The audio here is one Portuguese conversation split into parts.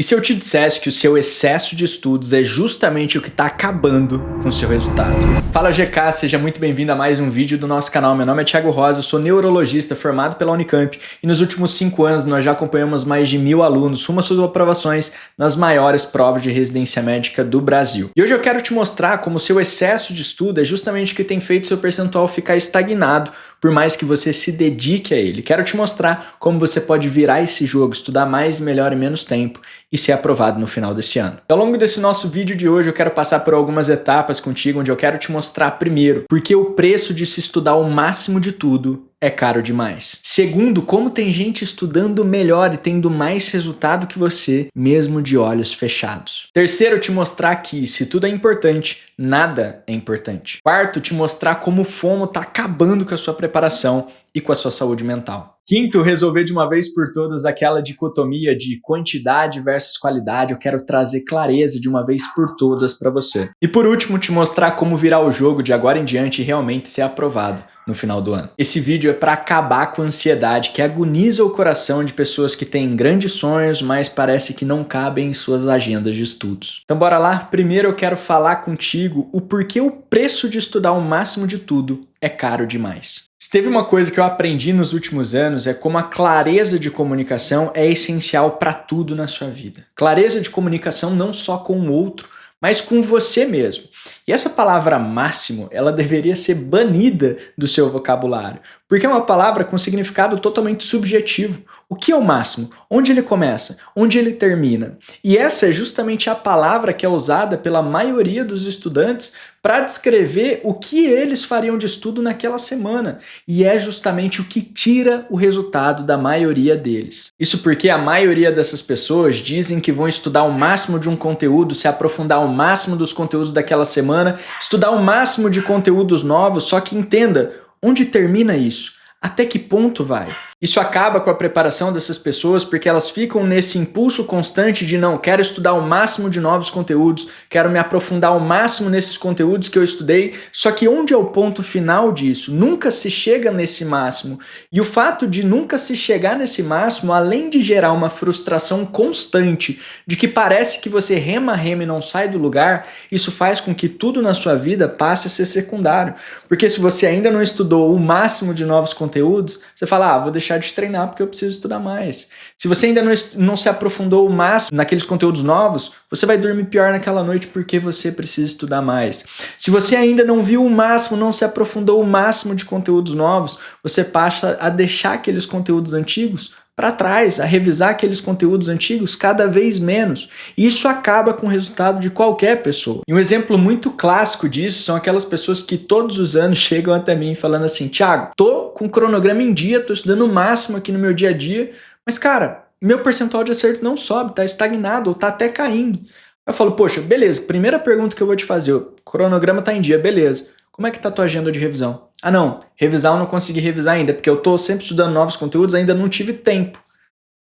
E se eu te dissesse que o seu excesso de estudos é justamente o que está acabando com o seu resultado? Fala GK, seja muito bem-vindo a mais um vídeo do nosso canal. Meu nome é Thiago Rosa, eu sou neurologista formado pela Unicamp e nos últimos 5 anos nós já acompanhamos mais de 1000 alunos rumo às suas aprovações nas maiores provas de residência médica do Brasil. E hoje eu quero te mostrar como o seu excesso de estudo é justamente o que tem feito seu percentual ficar estagnado, por mais que você se dedique a ele. Quero te mostrar como você pode virar esse jogo, estudar mais e melhor em menos tempo e ser aprovado no final desse ano. Ao longo desse nosso vídeo de hoje eu quero passar por algumas etapas contigo, onde eu quero te mostrar primeiro, porque o preço de se estudar o máximo de tudo é caro demais. Segundo, como tem gente estudando melhor e tendo mais resultado que você, mesmo de olhos fechados. Terceiro, te mostrar que se tudo é importante, nada é importante. Quarto, te mostrar como o FOMO está acabando com a sua preparação e com a sua saúde mental. Quinto, resolver de uma vez por todas aquela dicotomia de quantidade versus qualidade. Eu quero trazer clareza de uma vez por todas para você. E por último, te mostrar como virar o jogo de agora em diante e realmente ser aprovado no final do ano. Esse vídeo é para acabar com a ansiedade que agoniza o coração de pessoas que têm grandes sonhos, mas parece que não cabem em suas agendas de estudos. Então bora lá? Primeiro eu quero falar contigo o porquê o preço de estudar o máximo de tudo é caro demais. Se teve uma coisa que eu aprendi nos últimos anos é como a clareza de comunicação é essencial para tudo na sua vida. Clareza de comunicação não só com o outro, mas com você mesmo. E essa palavra máximo, ela deveria ser banida do seu vocabulário, porque é uma palavra com significado totalmente subjetivo. O que é o máximo? Onde ele começa? Onde ele termina? E essa é justamente a palavra que é usada pela maioria dos estudantes para descrever o que eles fariam de estudo naquela semana. E é justamente o que tira o resultado da maioria deles. Isso porque a maioria dessas pessoas dizem que vão estudar o máximo de um conteúdo, se aprofundar o máximo dos conteúdos daquela semana, estudar o máximo de conteúdos novos, só que entenda, onde termina isso? Até que ponto vai? Isso acaba com a preparação dessas pessoas porque elas ficam nesse impulso constante de não, quero estudar o máximo de novos conteúdos, quero me aprofundar ao máximo nesses conteúdos que eu estudei, só que onde é o ponto final disso? Nunca se chega nesse máximo. E o fato de nunca se chegar nesse máximo, além de gerar uma frustração constante de que parece que você rema e não sai do lugar, isso faz com que tudo na sua vida passe a ser secundário. Porque se você ainda não estudou o máximo de novos conteúdos, você fala, vou deixar de treinar porque eu preciso estudar mais. Se você ainda não se aprofundou o máximo naqueles conteúdos novos, você vai dormir pior naquela noite porque você precisa estudar mais. Se você ainda não viu o máximo, não se aprofundou o máximo de conteúdos novos, você passa a deixar aqueles conteúdos antigos para trás, a revisar aqueles conteúdos antigos cada vez menos. E isso acaba com o resultado de qualquer pessoa. E um exemplo muito clássico disso são aquelas pessoas que todos os anos chegam até mim falando assim, Thiago, tô com o cronograma em dia, tô estudando o máximo aqui no meu dia a dia, mas cara, meu percentual de acerto não sobe, tá estagnado ou tá até caindo. Eu falo, poxa, beleza, primeira pergunta que eu vou te fazer, o cronograma tá em dia, beleza. Como é que tá a tua agenda de revisão? Ah não, revisar eu não consegui revisar ainda, porque eu tô sempre estudando novos conteúdos, ainda não tive tempo.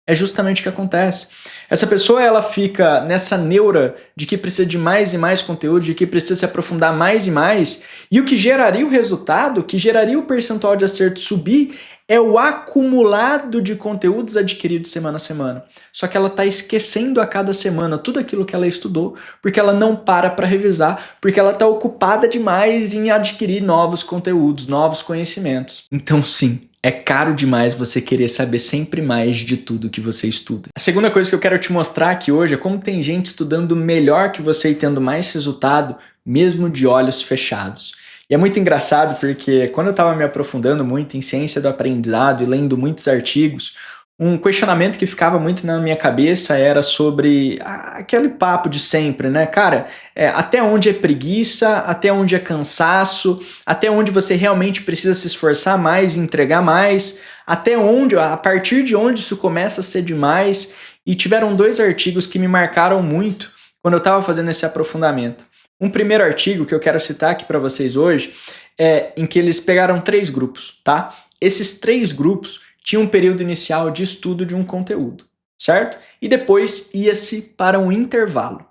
É justamente o que acontece. Essa pessoa, ela fica nessa neura de que precisa de mais e mais conteúdo, de que precisa se aprofundar mais e mais, e o que geraria o resultado, o que geraria o percentual de acerto subir, é o acumulado de conteúdos adquiridos semana a semana. Só que ela está esquecendo a cada semana tudo aquilo que ela estudou, porque ela não para revisar, porque ela está ocupada demais em adquirir novos conteúdos, novos conhecimentos. Então sim, é caro demais você querer saber sempre mais de tudo que você estuda. A segunda coisa que eu quero te mostrar aqui hoje é como tem gente estudando melhor que você e tendo mais resultado, mesmo de olhos fechados. E é muito engraçado porque quando eu estava me aprofundando muito em ciência do aprendizado e lendo muitos artigos, um questionamento que ficava muito na minha cabeça era sobre aquele papo de sempre, né? Cara, até onde é preguiça, até onde é cansaço, até onde você realmente precisa se esforçar mais e entregar mais, até onde, a partir de onde isso começa a ser demais. E tiveram 2 artigos que me marcaram muito quando eu estava fazendo esse aprofundamento. Um primeiro artigo que eu quero citar aqui para vocês hoje é em que eles pegaram 3 grupos, tá? Esses 3 grupos tinham um período inicial de estudo de um conteúdo, certo? E depois ia-se para um intervalo.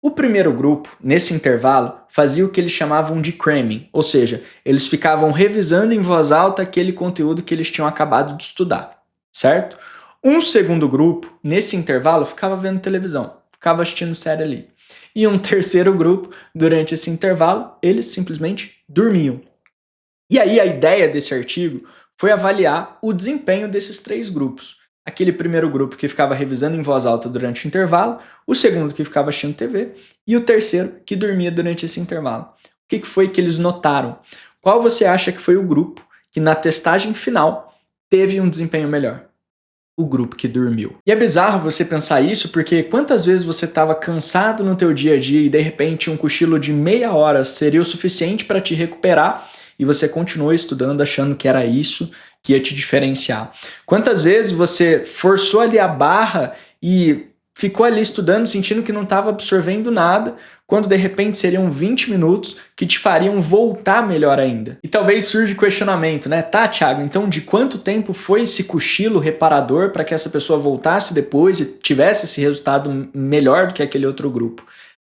O primeiro grupo, nesse intervalo, fazia o que eles chamavam de cramming, ou seja, eles ficavam revisando em voz alta aquele conteúdo que eles tinham acabado de estudar, certo? Um segundo grupo, nesse intervalo, ficava vendo televisão, ficava assistindo série ali. E um terceiro grupo, durante esse intervalo, eles simplesmente dormiam. E aí a ideia desse artigo foi avaliar o desempenho desses três grupos. Aquele primeiro grupo que ficava revisando em voz alta durante o intervalo, o segundo que ficava assistindo TV e o terceiro que dormia durante esse intervalo. O que foi que eles notaram? Qual você acha que foi o grupo que na testagem final teve um desempenho melhor? O grupo que dormiu. E é bizarro você pensar isso, porque quantas vezes você estava cansado no teu dia a dia e de repente um cochilo de meia hora seria o suficiente para te recuperar e você continuou estudando achando que era isso que ia te diferenciar? Quantas vezes você forçou ali a barra e ficou ali estudando sentindo que não estava absorvendo nada, quando de repente seriam 20 minutos que te fariam voltar melhor ainda? E talvez surja o questionamento, né? Tá, Thiago, então de quanto tempo foi esse cochilo reparador para que essa pessoa voltasse depois e tivesse esse resultado melhor do que aquele outro grupo?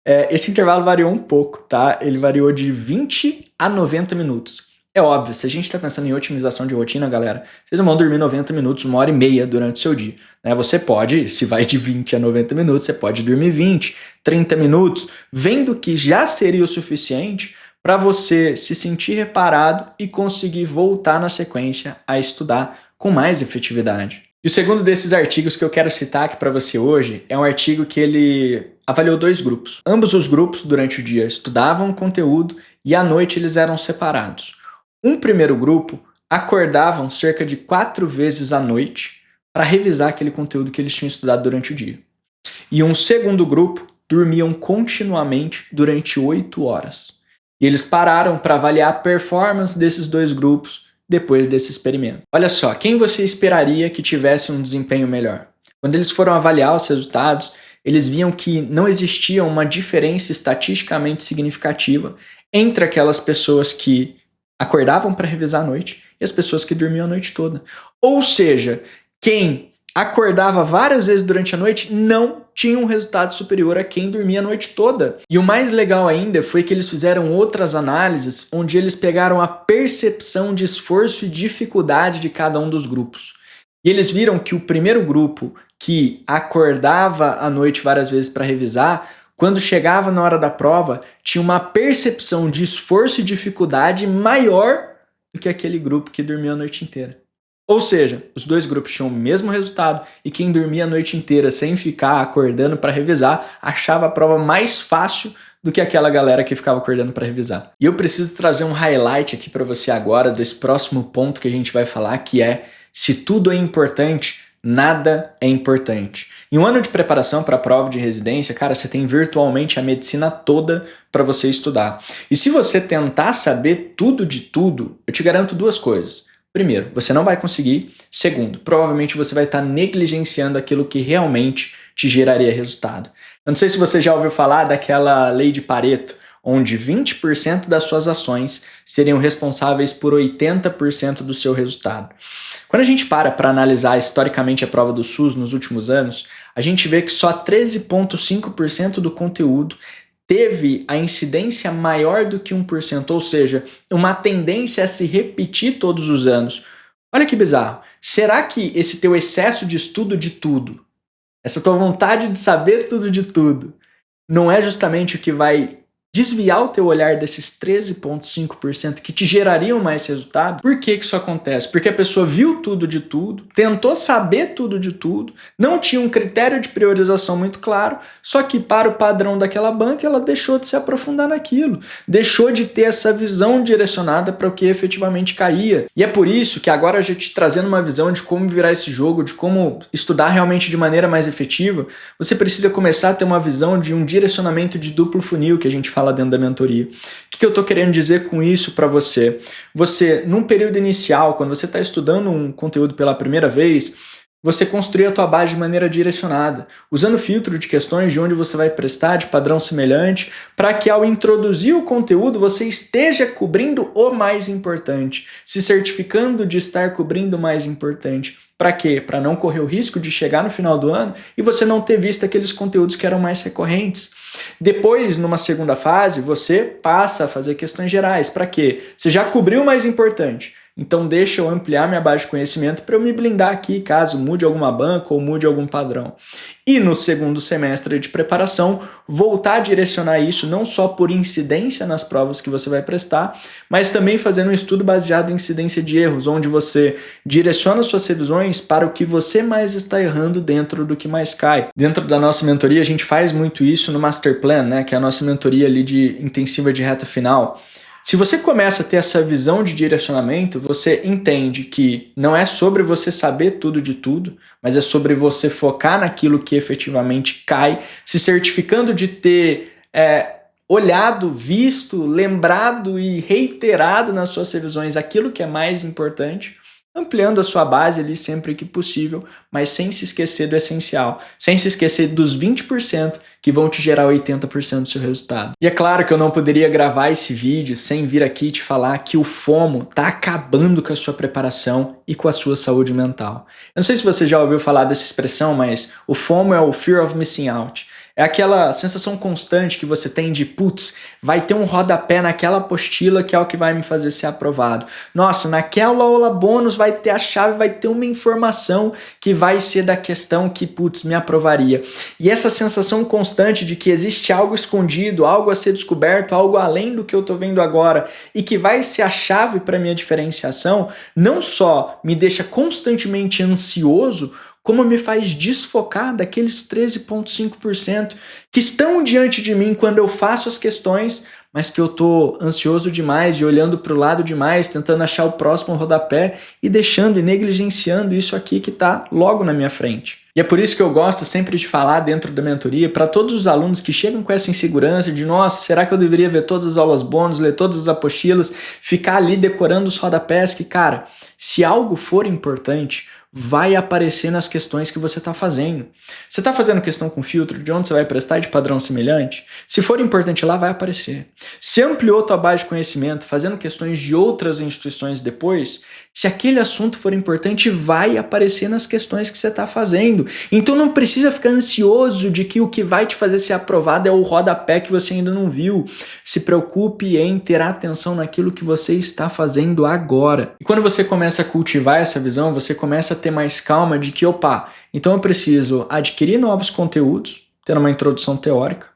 Esse intervalo variou um pouco, tá? Ele variou de 20 a 90 minutos. É óbvio, se a gente está pensando em otimização de rotina, galera, vocês não vão dormir 90 minutos, 1h30 durante o seu dia. Né? Você pode, se vai de 20 a 90 minutos, você pode dormir 20, 30 minutos, vendo que já seria o suficiente para você se sentir reparado e conseguir voltar na sequência a estudar com mais efetividade. E o segundo desses artigos que eu quero citar aqui para você hoje é um artigo que ele avaliou dois grupos. Ambos os grupos, durante o dia, estudavam o conteúdo e à noite eles eram separados. Um primeiro grupo acordavam cerca de 4 vezes à noite para revisar aquele conteúdo que eles tinham estudado durante o dia. E um segundo grupo dormiam continuamente durante 8 horas. E eles pararam para avaliar a performance desses dois grupos depois desse experimento. Olha só, quem você esperaria que tivesse um desempenho melhor? Quando eles foram avaliar os resultados, eles viam que não existia uma diferença estatisticamente significativa entre aquelas pessoas que acordavam para revisar à noite e as pessoas que dormiam a noite toda. Ou seja, quem acordava várias vezes durante a noite não tinha um resultado superior a quem dormia a noite toda. E o mais legal ainda foi que eles fizeram outras análises onde eles pegaram a percepção de esforço e dificuldade de cada um dos grupos. E eles viram que o primeiro grupo, que acordava à noite várias vezes para revisar, quando chegava na hora da prova, tinha uma percepção de esforço e dificuldade maior do que aquele grupo que dormia a noite inteira. Ou seja, os dois grupos tinham o mesmo resultado e quem dormia a noite inteira sem ficar acordando para revisar achava a prova mais fácil do que aquela galera que ficava acordando para revisar. E eu preciso trazer um highlight aqui para você agora desse próximo ponto que a gente vai falar, que é: se tudo é importante, nada é importante. Em um ano de preparação para a prova de residência, cara, você tem virtualmente a medicina toda para você estudar. E se você tentar saber tudo de tudo, eu te garanto duas coisas. Primeiro, você não vai conseguir. Segundo, provavelmente você vai estar negligenciando aquilo que realmente te geraria resultado. Eu não sei se você já ouviu falar daquela lei de Pareto, onde 20% das suas ações seriam responsáveis por 80% do seu resultado. Quando a gente para analisar historicamente a prova do SUS nos últimos anos, a gente vê que só 13,5% do conteúdo teve a incidência maior do que 1%, ou seja, uma tendência a se repetir todos os anos. Olha que bizarro. Será que esse teu excesso de estudo de tudo, essa tua vontade de saber tudo de tudo, não é justamente o que vai desviar o teu olhar desses 13,5% que te gerariam mais resultado? Por que isso acontece? Porque a pessoa viu tudo de tudo, tentou saber tudo de tudo, não tinha um critério de priorização muito claro, só que para o padrão daquela banca ela deixou de se aprofundar naquilo, deixou de ter essa visão direcionada para o que efetivamente caía. E é por isso que agora a gente trazendo uma visão de como virar esse jogo, de como estudar realmente de maneira mais efetiva, você precisa começar a ter uma visão de um direcionamento de duplo funil que a gente fala dentro da mentoria. O que eu estou querendo dizer com isso para você? Você, num período inicial, quando você está estudando um conteúdo pela primeira vez, você construir a tua base de maneira direcionada, usando filtro de questões de onde você vai prestar, de padrão semelhante, para que ao introduzir o conteúdo você esteja cobrindo o mais importante, se certificando de estar cobrindo o mais importante. Para quê? Para não correr o risco de chegar no final do ano e você não ter visto aqueles conteúdos que eram mais recorrentes. Depois, numa segunda fase, você passa a fazer questões gerais. Para quê? Você já cobriu o mais importante. Então deixa eu ampliar minha base de conhecimento para eu me blindar aqui caso mude alguma banca ou mude algum padrão. E no segundo semestre de preparação, voltar a direcionar isso não só por incidência nas provas que você vai prestar, mas também fazendo um estudo baseado em incidência de erros, onde você direciona suas revisões para o que você mais está errando dentro do que mais cai. Dentro da nossa mentoria, a gente faz muito isso no Master Plan, né, que é a nossa mentoria ali de intensiva de reta final. Se você começa a ter essa visão de direcionamento, você entende que não é sobre você saber tudo de tudo, mas é sobre você focar naquilo que efetivamente cai, se certificando de ter olhado, visto, lembrado e reiterado nas suas revisões aquilo que é mais importante, ampliando a sua base ali sempre que possível, mas sem se esquecer do essencial, sem se esquecer dos 20% que vão te gerar 80% do seu resultado. E é claro que eu não poderia gravar esse vídeo sem vir aqui te falar que o FOMO tá acabando com a sua preparação e com a sua saúde mental. Eu não sei se você já ouviu falar dessa expressão, mas o FOMO é o Fear of Missing Out. É aquela sensação constante que você tem de, putz, vai ter um rodapé naquela apostila que é o que vai me fazer ser aprovado. Nossa, naquela aula bônus vai ter a chave, vai ter uma informação que vai ser da questão que, putz, me aprovaria. E essa sensação constante de que existe algo escondido, algo a ser descoberto, algo além do que eu tô vendo agora e que vai ser a chave para minha diferenciação, não só me deixa constantemente ansioso, como me faz desfocar daqueles 13,5% que estão diante de mim quando eu faço as questões, mas que eu tô ansioso demais e olhando para o lado demais, tentando achar o próximo rodapé e deixando e negligenciando isso aqui que está logo na minha frente. E é por isso que eu gosto sempre de falar dentro da mentoria para todos os alunos que chegam com essa insegurança de, nossa, será que eu deveria ver todas as aulas bônus, ler todas as apostilas, ficar ali decorando os rodapés que, cara, se algo for importante, vai aparecer nas questões que você está fazendo. Você está fazendo questão com filtro de onde você vai prestar de padrão semelhante? Se for importante lá, vai aparecer. Se ampliou tua base de conhecimento, fazendo questões de outras instituições depois, se aquele assunto for importante, vai aparecer nas questões que você está fazendo. Então não precisa ficar ansioso de que o que vai te fazer ser aprovado é o rodapé que você ainda não viu. Se preocupe em ter atenção naquilo que você está fazendo agora. E quando você começa a cultivar essa visão, você começa a ter mais calma de que, opa, então eu preciso adquirir novos conteúdos, ter uma introdução teórica,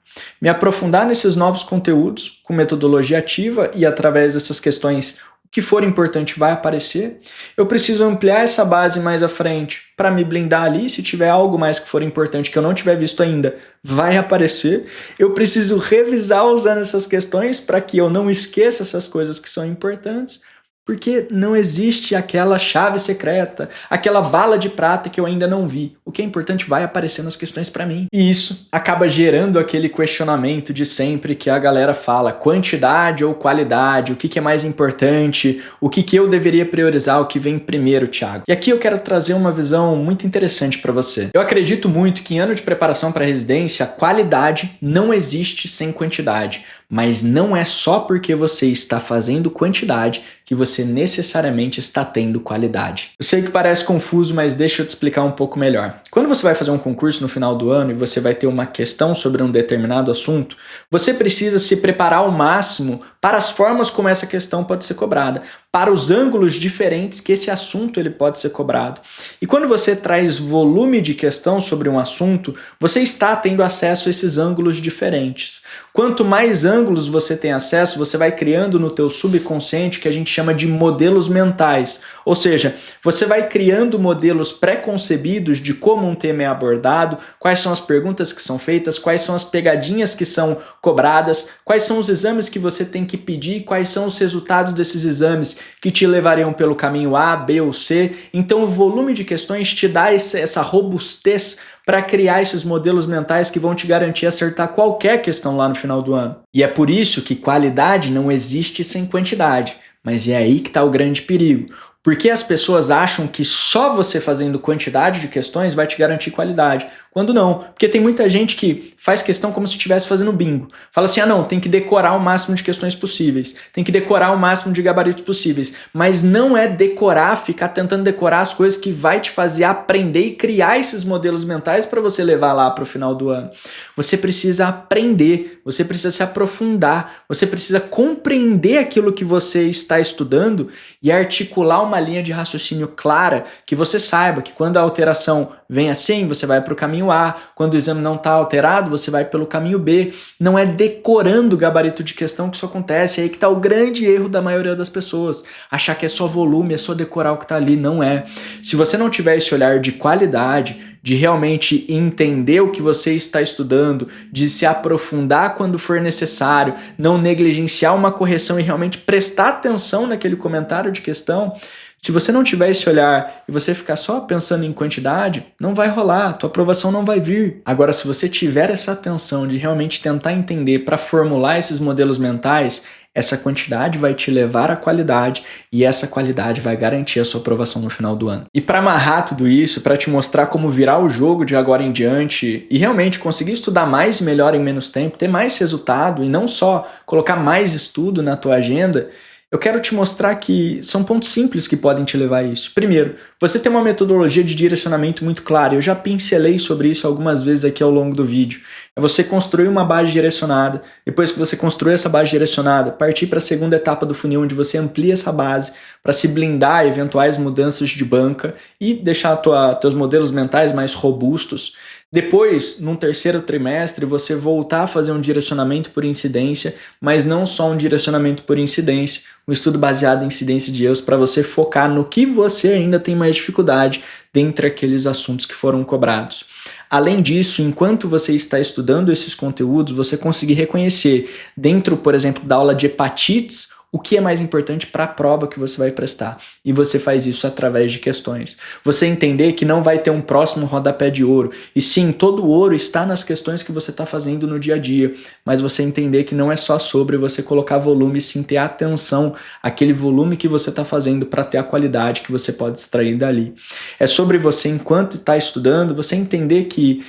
me aprofundar nesses novos conteúdos com metodologia ativa e através dessas questões o que for importante vai aparecer. Eu preciso ampliar essa base mais à frente para me blindar ali, se tiver algo mais que for importante que eu não tiver visto ainda, vai aparecer. Eu preciso revisar usando essas questões para que eu não esqueça essas coisas que são importantes, porque não existe aquela chave secreta, aquela bala de prata que eu ainda não vi. O que é importante vai aparecer nas questões para mim. E isso acaba gerando aquele questionamento de sempre que a galera fala, quantidade ou qualidade, o que é mais importante, o que eu deveria priorizar, o que vem primeiro, Thiago. E aqui eu quero trazer uma visão muito interessante para você. Eu acredito muito que em ano de preparação para residência, qualidade não existe sem quantidade. Mas não é só porque você está fazendo quantidade que você necessariamente está tendo qualidade. Eu sei que parece confuso, mas deixa eu te explicar um pouco melhor. Quando você vai fazer um concurso no final do ano e você vai ter uma questão sobre um determinado assunto, você precisa se preparar ao máximo para as formas como essa questão pode ser cobrada, para os ângulos diferentes que esse assunto ele pode ser cobrado. E quando você traz volume de questão sobre um assunto, você está tendo acesso a esses ângulos diferentes. Quanto mais ângulos você tem acesso, você vai criando no teu subconsciente o que a gente chama de modelos mentais. Ou seja, você vai criando modelos pré-concebidos de como um tema é abordado, quais são as perguntas que são feitas, quais são as pegadinhas que são cobradas, quais são os exames que você tem que pedir, quais são os resultados desses exames que te levariam pelo caminho A, B ou C. Então o volume de questões te dá essa robustez para criar esses modelos mentais que vão te garantir acertar qualquer questão lá no final do ano. E é por isso que qualidade não existe sem quantidade, mas é aí que está o grande perigo. Porque as pessoas acham que só você fazendo quantidade de questões vai te garantir qualidade, quando não. Porque tem muita gente que faz questão como se estivesse fazendo bingo. Fala assim, não, tem que decorar o máximo de questões possíveis, tem que decorar o máximo de gabaritos possíveis. Mas não é decorar, ficar tentando decorar as coisas que vai te fazer aprender e criar esses modelos mentais para você levar lá para o final do ano. Você precisa aprender, você precisa se aprofundar, você precisa compreender aquilo que você está estudando e articular uma linha de raciocínio clara, que você saiba que quando a alteração vem assim, você vai para o caminho A, quando o exame não está alterado, você vai pelo caminho B. Não é decorando o gabarito de questão que isso acontece, é aí que está o grande erro da maioria das pessoas, achar que é só volume, é só decorar o que está ali, não é. Se você não tiver esse olhar de qualidade, de realmente entender o que você está estudando, de se aprofundar quando for necessário, não negligenciar uma correção e realmente prestar atenção naquele comentário de questão, se você não tiver esse olhar e você ficar só pensando em quantidade, não vai rolar, a tua aprovação não vai vir. Agora, se você tiver essa atenção de realmente tentar entender para formular esses modelos mentais, essa quantidade vai te levar à qualidade e essa qualidade vai garantir a sua aprovação no final do ano. E para amarrar tudo isso, para te mostrar como virar o jogo de agora em diante e realmente conseguir estudar mais e melhor em menos tempo, ter mais resultado e não só colocar mais estudo na tua agenda, eu quero te mostrar que são pontos simples que podem te levar a isso. Primeiro, você tem uma metodologia de direcionamento muito clara. Eu já pincelei sobre isso algumas vezes aqui ao longo do vídeo. É você construir uma base direcionada. Depois que você construir essa base direcionada, partir para a segunda etapa do funil, onde você amplia essa base para se blindar a eventuais mudanças de banca e deixar teus modelos mentais mais robustos. Depois, num terceiro trimestre, você voltar a fazer um direcionamento por incidência, mas não só um direcionamento por incidência, um estudo baseado em incidência de erros para você focar no que você ainda tem mais dificuldade dentre aqueles assuntos que foram cobrados. Além disso, enquanto você está estudando esses conteúdos, você conseguir reconhecer dentro, por exemplo, da aula de hepatites, o que é mais importante para a prova que você vai prestar. E você faz isso através de questões. Você entender que não vai ter um próximo rodapé de ouro. E sim, todo o ouro está nas questões que você está fazendo no dia a dia. Mas você entender que não é só sobre você colocar volume, sim ter atenção àquele volume que você está fazendo para ter a qualidade que você pode extrair dali. É sobre você, enquanto está estudando, você entender que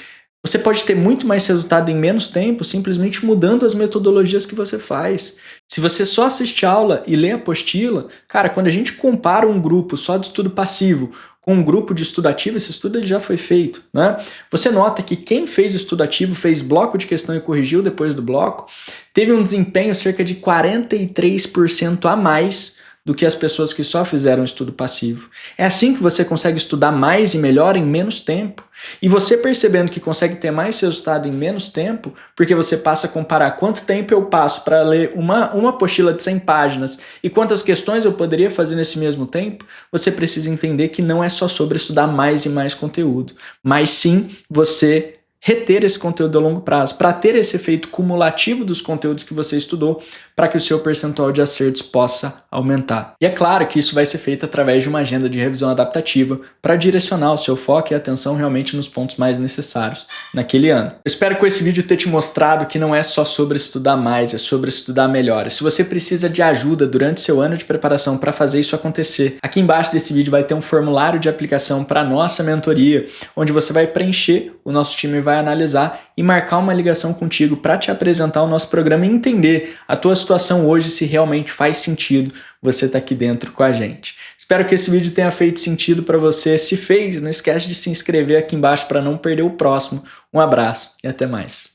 você pode ter muito mais resultado em menos tempo simplesmente mudando as metodologias que você faz. Se você só assiste aula e lê a apostila, cara, quando a gente compara um grupo só de estudo passivo com um grupo de estudo ativo, esse estudo ele já foi feito, né? Você nota que quem fez estudo ativo, fez bloco de questão e corrigiu depois do bloco, teve um desempenho cerca de 43% a mais do que as pessoas que só fizeram estudo passivo. É assim que você consegue estudar mais e melhor em menos tempo. E você percebendo que consegue ter mais resultado em menos tempo, porque você passa a comparar quanto tempo eu passo para ler uma apostila de 100 páginas e quantas questões eu poderia fazer nesse mesmo tempo, você precisa entender que não é só sobre estudar mais e mais conteúdo, mas sim você reter esse conteúdo a longo prazo, para ter esse efeito cumulativo dos conteúdos que você estudou, para que o seu percentual de acertos possa aumentar. E é claro que isso vai ser feito através de uma agenda de revisão adaptativa para direcionar o seu foco e atenção realmente nos pontos mais necessários naquele ano. Eu espero com esse vídeo ter te mostrado que não é só sobre estudar mais, é sobre estudar melhor. Se você precisa de ajuda durante seu ano de preparação para fazer isso acontecer, aqui embaixo desse vídeo vai ter um formulário de aplicação para a nossa mentoria, onde você vai preencher, o nosso time vai analisar e marcar uma ligação contigo para te apresentar o nosso programa e entender a tua situação hoje, se realmente faz sentido você estar aqui dentro com a gente. Espero que esse vídeo tenha feito sentido para você. Se fez, não esquece de se inscrever aqui embaixo para não perder o próximo. Um abraço e até mais.